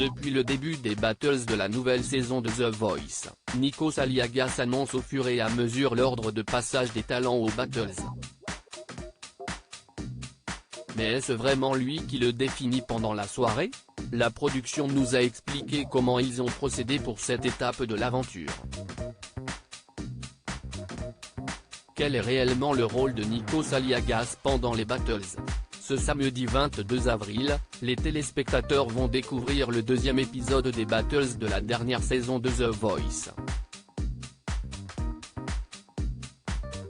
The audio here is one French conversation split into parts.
Depuis le début des battles de la nouvelle saison de The Voice, Nikos Aliagas annonce au fur et à mesure l'ordre de passage des talents aux battles. Mais est-ce vraiment lui qui le définit pendant la soirée? La production nous a expliqué comment ils ont procédé pour cette étape de l'aventure. Quel est réellement le rôle de Nikos Aliagas pendant les battles? Ce samedi 22 avril, les téléspectateurs vont découvrir le deuxième épisode des battles de la dernière saison de The Voice.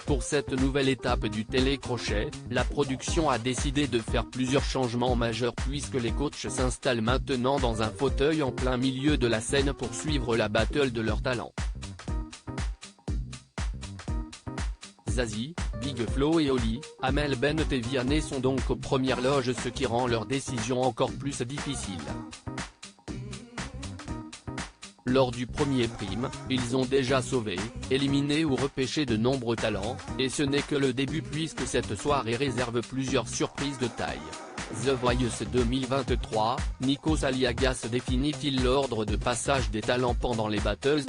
Pour cette nouvelle étape du télécrochet, la production a décidé de faire plusieurs changements majeurs puisque les coachs s'installent maintenant dans un fauteuil en plein milieu de la scène pour suivre la battle de leur talent. Zazie, Big Flo et Oli, Amel Bent et Vianney sont donc aux premières loges, ce qui rend leur décision encore plus difficile. Lors du premier prime, ils ont déjà sauvé, éliminé ou repêché de nombreux talents, et ce n'est que le début puisque cette soirée réserve plusieurs surprises de taille. The Voice 2023, Nikos Aliagas définit-il l'ordre de passage des talents pendant les battles?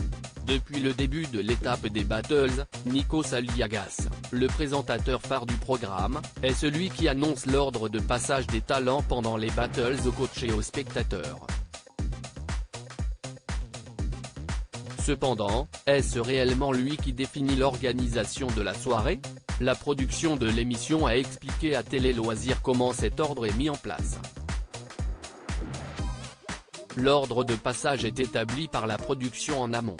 Depuis le début de l'étape des battles, Nikos Aliagas, le présentateur phare du programme, est celui qui annonce l'ordre de passage des talents pendant les battles aux coachs et aux spectateurs. Cependant, est-ce réellement lui qui définit l'organisation de la soirée? La production de l'émission a expliqué à Télé Loisirs comment cet ordre est mis en place. L'ordre de passage est établi par la production en amont.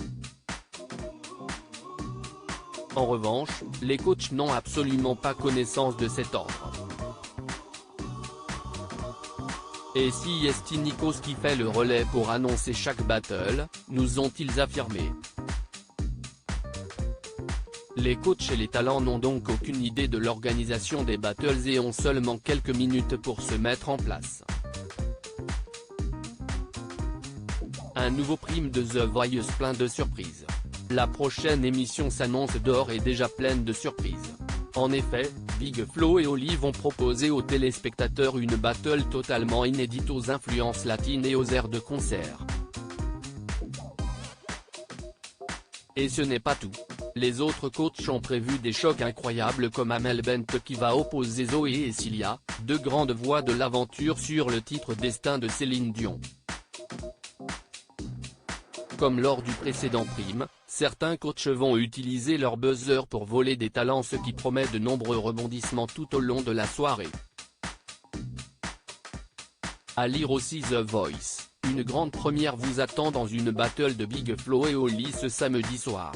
En revanche, les coachs n'ont absolument pas connaissance de cet ordre. Et si est Nikos qui fait le relais pour annoncer chaque battle, nous ont-ils affirmé. Les coachs et les talents n'ont donc aucune idée de l'organisation des battles et ont seulement quelques minutes pour se mettre en place. Un nouveau prime de The Voice plein de surprises. La prochaine émission s'annonce d'ores et déjà pleine de surprises. En effet, Big Flo et Oli vont proposer aux téléspectateurs une battle totalement inédite aux influences latines et aux airs de concert. Et ce n'est pas tout. Les autres coachs ont prévu des chocs incroyables comme Amel Bent qui va opposer Zoé et Cilia, deux grandes voix de l'aventure sur le titre Destin de Céline Dion. Comme lors du précédent prime, certains coachs vont utiliser leur buzzer pour voler des talents, ce qui promet de nombreux rebondissements tout au long de la soirée. À lire aussi The Voice, une grande première vous attend dans une battle de Big Flo et Oli ce samedi soir.